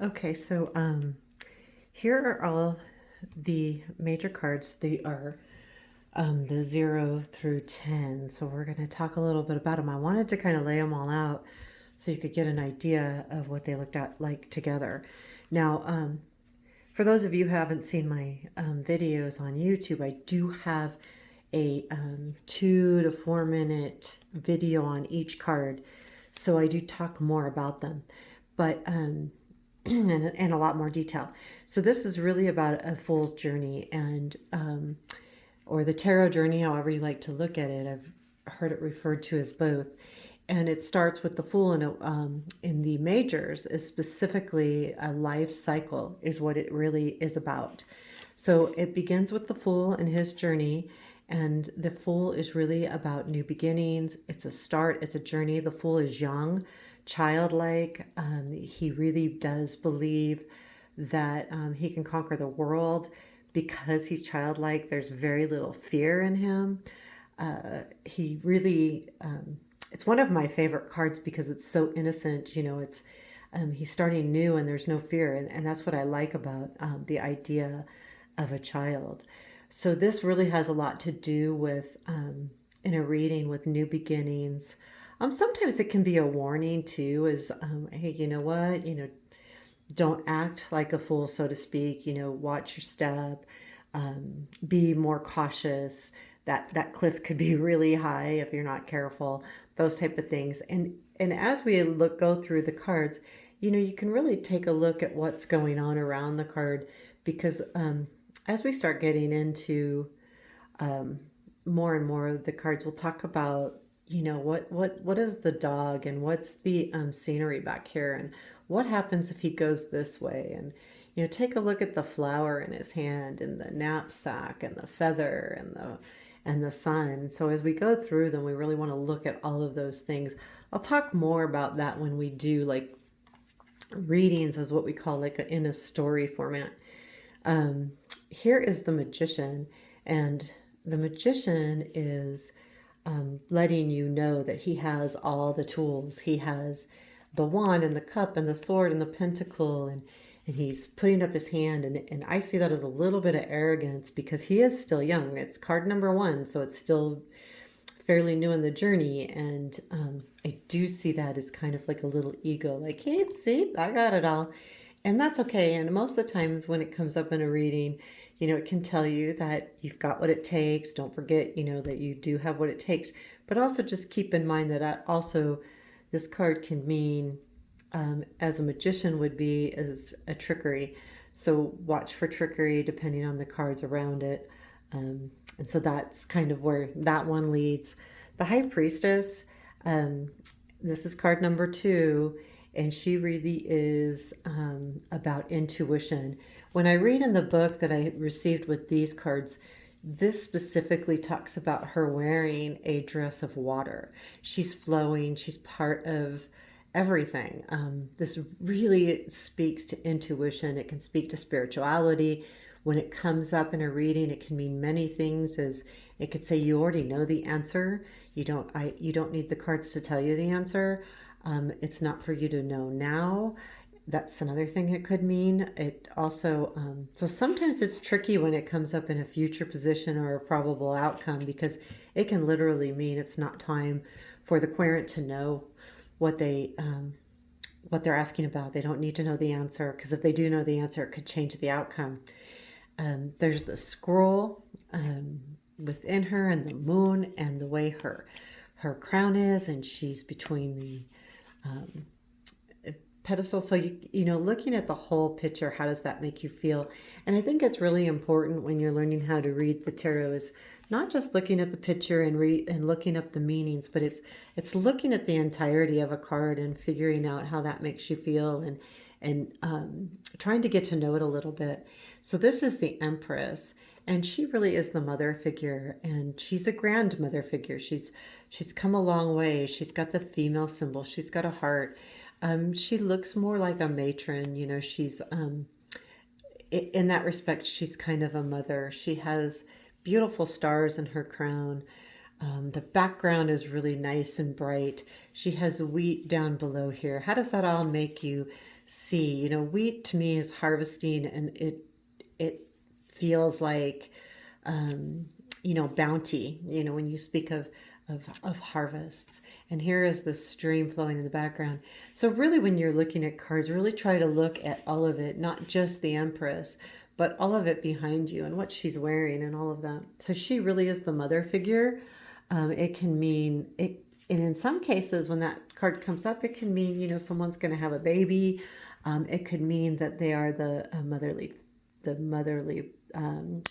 Okay, so here are all the major cards. They are the 0 through 10. So we're going to talk a little bit about them. I wanted to kind of lay them all out so you could get an idea of what they looked at like together. Now, for those of you who haven't seen my videos on YouTube, I do have a 2 to 4 minute video on each card. So I do talk more about them. But and a lot more detail. So this is really about a fool's journey and or the tarot journey, however you like to look at it. I've heard it referred to as both. And it starts with the fool in the majors is specifically a life cycle is what it really is about. So it begins with the fool and his journey, and the fool is really about new beginnings. It's a start, it's a journey. The fool is young, childlike. He really does believe that he can conquer the world because he's childlike. There's very little fear in him. He really, it's one of my favorite cards because it's so innocent. It's he's starting new and there's no fear, and that's what I like about the idea of a child. So this really has a lot to do with in a reading with new beginnings. Sometimes it can be a warning too, is hey, you know what, don't act like a fool, so to speak. Watch your step, be more cautious. That cliff could be really high if you're not careful. Those type of things. And as we go through the cards, you can really take a look at what's going on around the card because as we start getting into um, more and more of the cards, we'll talk about what is the dog and what's the scenery back here and what happens if he goes this way, and take a look at the flower in his hand and the knapsack and the feather and the sun. So as we go through them, we really want to look at all of those things. I'll talk more about that when we do like readings, as what we call like in a story format. Here is the magician, and the magician is letting you know that he has all the tools. He has the wand and the cup and the sword and the pentacle, and he's putting up his hand. And I see that as a little bit of arrogance because he is still young. It's card number 1, so it's still fairly new in the journey. And I do see that as kind of like a little ego, like, hey, see, I got it all. And that's okay. And most of the times when it comes up in a reading, it can tell you that you've got what it takes. Don't forget, that you do have what it takes. But also just keep in mind that also this card can mean, as a magician would be, as a trickery. So watch for trickery depending on the cards around it. And so that's kind of where that one leads. The High Priestess, um, this is card number 2, and she really is about intuition. When I read in the book that I received with these cards, this specifically talks about her wearing a dress of water. She's flowing, she's part of everything. This really speaks to intuition. It can speak to spirituality. When it comes up in a reading, it can mean many things. As it could say, you already know the answer. You don't need the cards to tell you the answer. It's not for you to know now. That's another thing it could mean. It also, so sometimes it's tricky when it comes up in a future position or a probable outcome because it can literally mean it's not time for the querent to know what what they're asking about. They don't need to know the answer because if they do know the answer, it could change the outcome. There's the scroll within her and the moon and the way her crown is, and she's between the um, pedestal. So looking at the whole picture, how does that make you feel? And I think it's really important when you're learning how to read the tarot is not just looking at the picture and read and looking up the meanings, but it's looking at the entirety of a card and figuring out how that makes you feel, and trying to get to know it a little bit. So this is the Empress, and she really is the mother figure, and she's a grandmother figure. She's come a long way. She's got the female symbol. She's got a heart. She looks more like a matron. She's in that respect, she's kind of a mother. She has beautiful stars in her crown. The background is really nice and bright. She has wheat down below here. How does that all make you see. Wheat to me is harvesting, and it feels like bounty, when you speak of harvests. And here is the stream flowing in the background. So really, when you're looking at cards, really try to look at all of it, not just the Empress, but all of it behind you and what she's wearing and all of that. So she really is the mother figure. It can mean it, and in some cases, when that card comes up, it can mean, someone's going to have a baby. It could mean that they are the motherly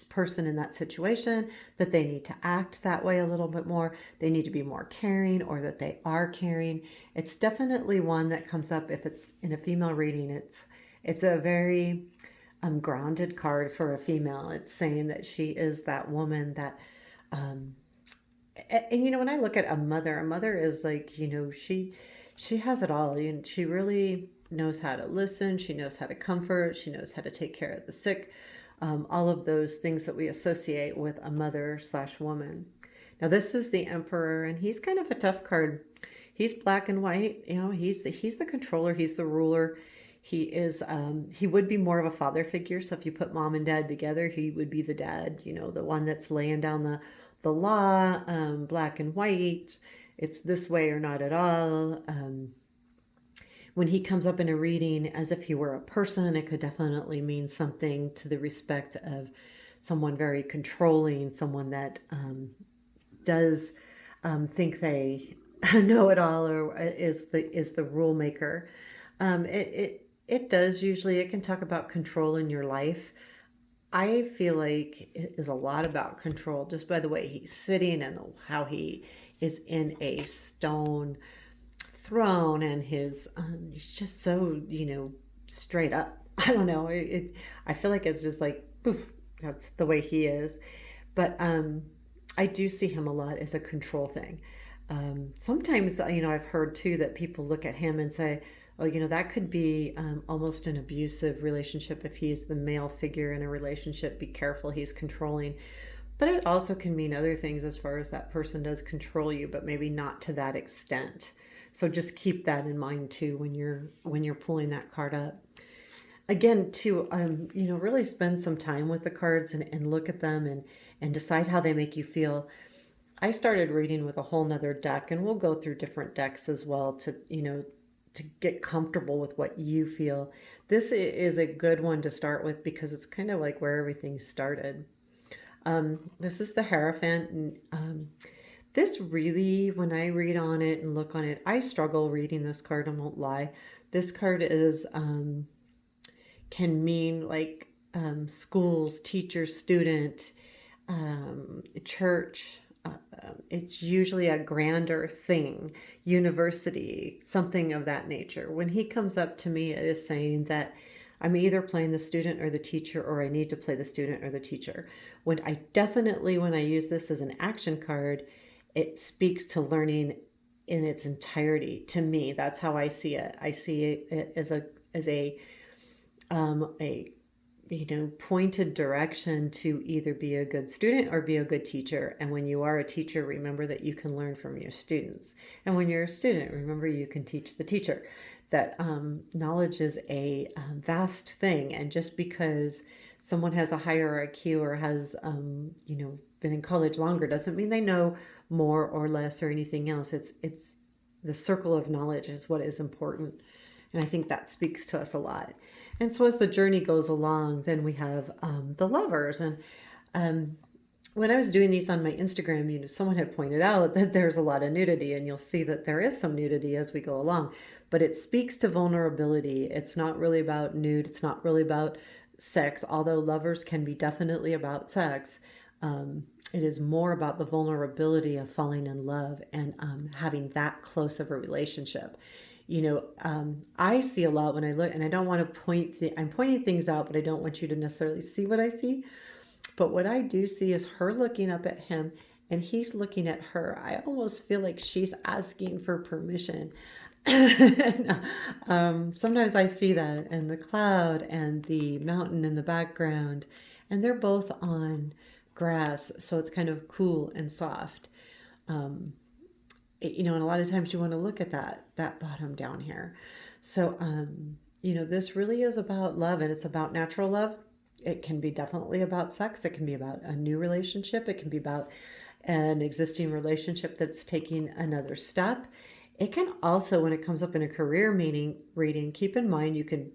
person in that situation, that they need to act that way a little bit more. They need to be more caring, or that they are caring. It's definitely one that comes up if it's in a female reading. It's a very grounded card for a female. It's saying that she is that woman that and when I look at a mother is like, she has it all. She really knows how to listen, she knows how to comfort, she knows how to take care of the sick, all of those things that we associate with a mother slash woman. Now this is the Emperor, and he's kind of a tough card. He's black and white. He's the controller, he's the ruler. He would be more of a father figure. So if you put mom and dad together, he would be the dad, the one that's laying down the law, black and white. It's this way or not at all. When he comes up in a reading as if he were a person, it could definitely mean something to the respect of someone very controlling, someone that does think they know it all, or is the rule maker. It does usually. It can talk about control in your life. I feel like it is a lot about control just by the way he's sitting and how he is in a stone throne, and he's just so straight up. I don't know. I feel like it's just like poof, that's the way he is. But I do see him a lot as a control thing. Sometimes I've heard too that people look at him and say, oh, that could be almost an abusive relationship if he's the male figure in a relationship. Be careful, he's controlling. But it also can mean other things as far as that person does control you, but maybe not to that extent. So just keep that in mind too when you're pulling that card up. Again, to really spend some time with the cards, and look at them, and decide how they make you feel. I started reading with a whole nother deck, and we'll go through different decks as well to get comfortable with what you feel. This is a good one to start with because it's kind of like where everything started. This is the Hierophant. And, this really, when I read on it and look on it, I struggle reading this card, I won't lie. This card can mean like schools, teachers, student, church. It's usually a grander thing, university, something of that nature. When he comes up to me, it is saying that I'm either playing the student or the teacher, or I need to play the student or the teacher. When I use this as an action card, it speaks to learning in its entirety. To me, that's how I see it. I see it as a pointed direction to either be a good student or be a good teacher. And when you are a teacher, remember that you can learn from your students. And when you're a student, remember you can teach the teacher. That knowledge is a vast thing. And just because someone has a higher IQ or has, been in college longer doesn't mean they know more or less or anything else. It's the circle of knowledge is what is important. And I think that speaks to us a lot. And so as the journey goes along, then we have the lovers. And when I was doing these on my Instagram, someone had pointed out that there's a lot of nudity, and you'll see that there is some nudity as we go along. But it speaks to vulnerability. It's not really about nude. It's not really about sex, although lovers can be definitely about sex. It is more about the vulnerability of falling in love and having that close of a relationship. I see a lot when I look, and I don't want to I'm pointing things out, but I don't want you to necessarily see what I see. But what I do see is her looking up at him, and he's looking at her. I almost feel like she's asking for permission. Sometimes I see that, and the cloud and the mountain in the background, and they're both on grass, so it's kind of cool and soft. And a lot of times you want to look at that bottom down here. So this really is about love, and it's about natural love. It can be definitely about sex. It can be about a new relationship. It can be about an existing relationship that's taking another step. It can also, when it comes up in a career meeting reading, keep in mind you can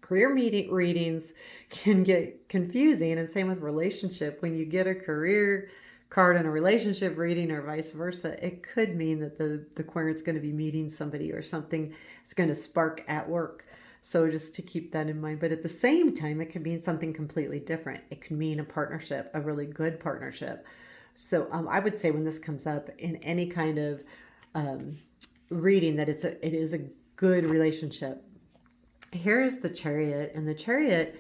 career meeting readings can get confusing, and same with relationship. When you get a career card in a relationship reading or vice versa, it could mean that the querent's going to be meeting somebody or something is going to spark at work. So just to keep that in mind. But at the same time, it could mean something completely different. It could mean a partnership, a really good partnership. So I would say when this comes up in any kind of um, reading, that it is a good relationship. Here's the chariot, and the chariot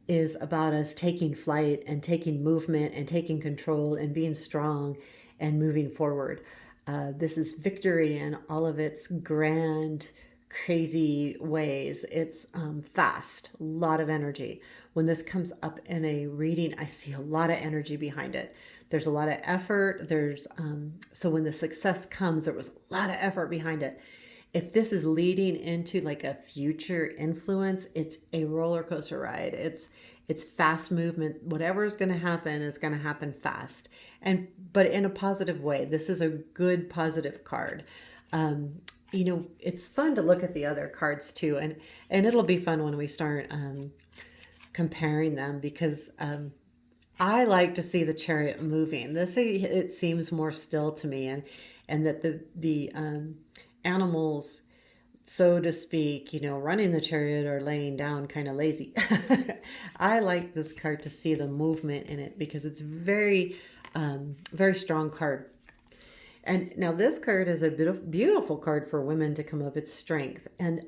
is about us taking flight and taking movement and taking control and being strong and moving forward. This is victory in all of its grand, crazy ways. It's fast, a lot of energy. When this comes up in a reading, I see a lot of energy behind it. There's a lot of effort. So when the success comes, there was a lot of effort behind it. If this is leading into like a future influence, it's a roller coaster ride. It's fast movement. Whatever is going to happen is going to happen fast, and but in a positive way. This is a good positive card. It's fun to look at the other cards too, and it'll be fun when we start comparing them, because I like to see the chariot moving. This, it seems more still to me, and that the animals, so to speak, running the chariot or laying down kind of lazy. I like this card to see the movement in it, because it's very strong card. And now this card is a beautiful card for women to come up. It's strength, and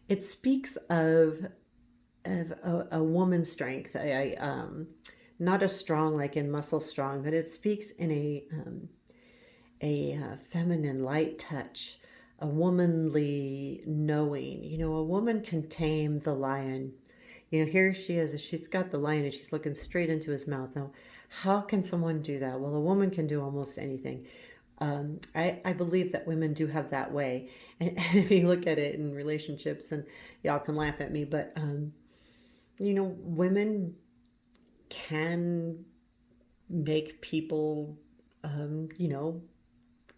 it speaks of a woman's strength. Not a strong like in muscle strong, but it speaks in a feminine light touch, a womanly knowing. A woman can tame the lion. Here she is. She's got the lion and she's looking straight into his mouth. Now, how can someone do that? Well, a woman can do almost anything. I believe that women do have that way. And if you look at it in relationships, and y'all can laugh at me, but, women can make people,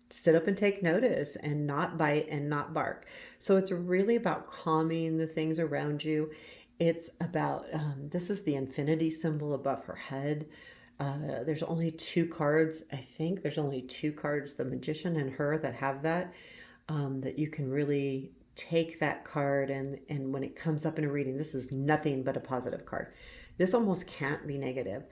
sit up and take notice and not bite and not bark. So it's really about calming the things around you. It's about, this is the infinity symbol above her head. There's only two cards. I think there's only two cards, the magician and her, that have that, that you can really take that card, and when it comes up in a reading, this is nothing but a positive card. This almost can't be negative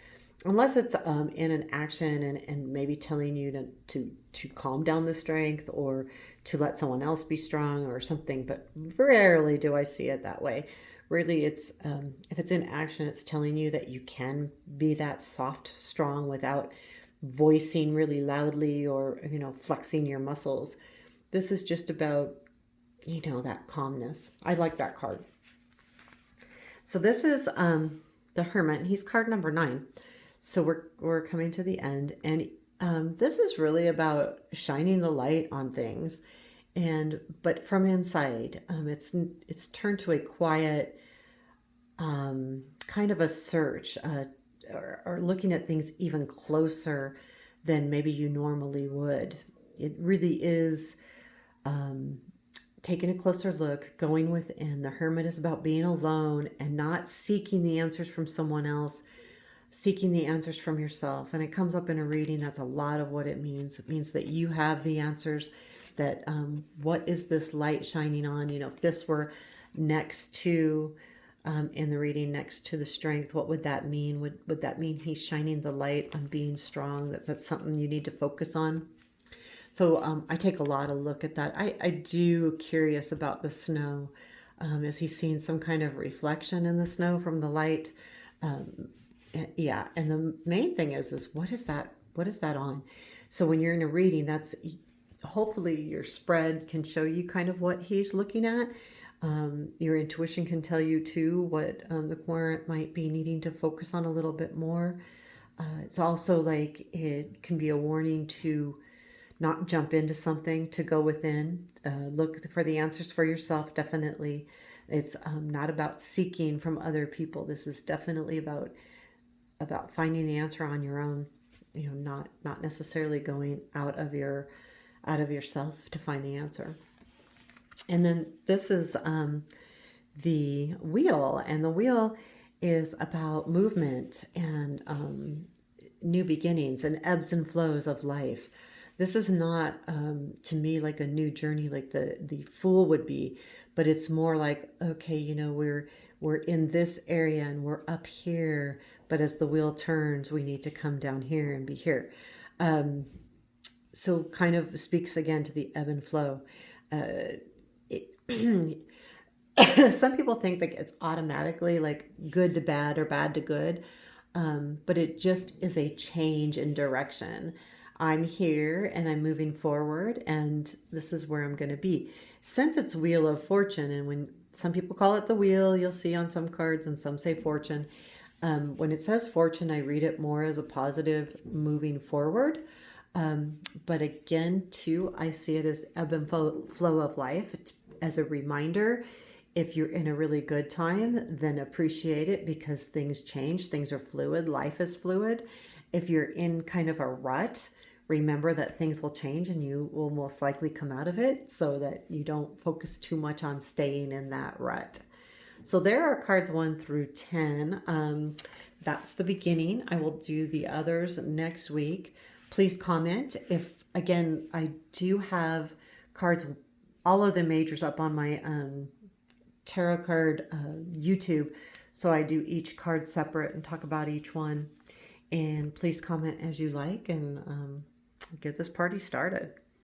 unless it's in an action, and maybe telling you to calm down the strength, or to let someone else be strong or something. But rarely do I see it that way. Really, it's if it's in action, it's telling you that you can be that soft, strong without voicing really loudly, or flexing your muscles. This is just about that calmness. I like that card. So this is the Hermit. He's card number 9. So we're coming to the end, and this is really about shining the light on things, but from inside. It's turned to a quiet, kind of a search, or looking at things even closer than maybe you normally would. It really is taking a closer look, going within. The Hermit is about being alone and not seeking the answers from someone else, seeking the answers from yourself. And it comes up in a reading. That's a lot of what it means. It means that you have the answers, that what is this light shining on? If this were next to, in the reading, next to the strength, what would that mean? Would that mean he's shining the light on being strong? That's something you need to focus on. So I take a lot of look at that. I do curious about the snow. Is he seeing some kind of reflection in the snow from the light? Yeah. And the main thing is what is that? What is that on? So when you're in a reading, that's hopefully your spread can show you kind of what he's looking at. Your intuition can tell you too what the querent might be needing to focus on a little bit more. It's also like it can be a warning to not jump into something, to go within, look for the answers for yourself. Definitely, it's not about seeking from other people. This is definitely about finding the answer on your own. You know, not necessarily going out of yourself to find the answer. And then this is the wheel, and the wheel is about movement and new beginnings and ebbs and flows of life. This is not to me like a new journey like the Fool would be, but it's more like, okay, you know, we're in this area and we're up here, but as the wheel turns, we need to come down here and be here. So kind of speaks again to the ebb and flow. It, some people think that it's automatically like good to bad or bad to good, but it just is a change in direction. I'm here and I'm moving forward, and this is where I'm going to be. Since it's Wheel of Fortune, and when some people call it the wheel, you'll see on some cards, and some say fortune. When it says fortune, I read it more as a positive moving forward. But again, too, I see it as ebb and flow of life. It's as a reminder, if you're in a really good time, then appreciate it because things change, things are fluid, life is fluid. If you're in kind of a rut, remember that things will change and you will most likely come out of it, so that you don't focus too much on staying in that rut. So there are cards 1 through 10. That's the beginning. I will do the others next week. Please comment. If, again, I do have cards, all of the majors up on my tarot card YouTube. So I do each card separate and talk about each one. And please comment as you like, and get this party started.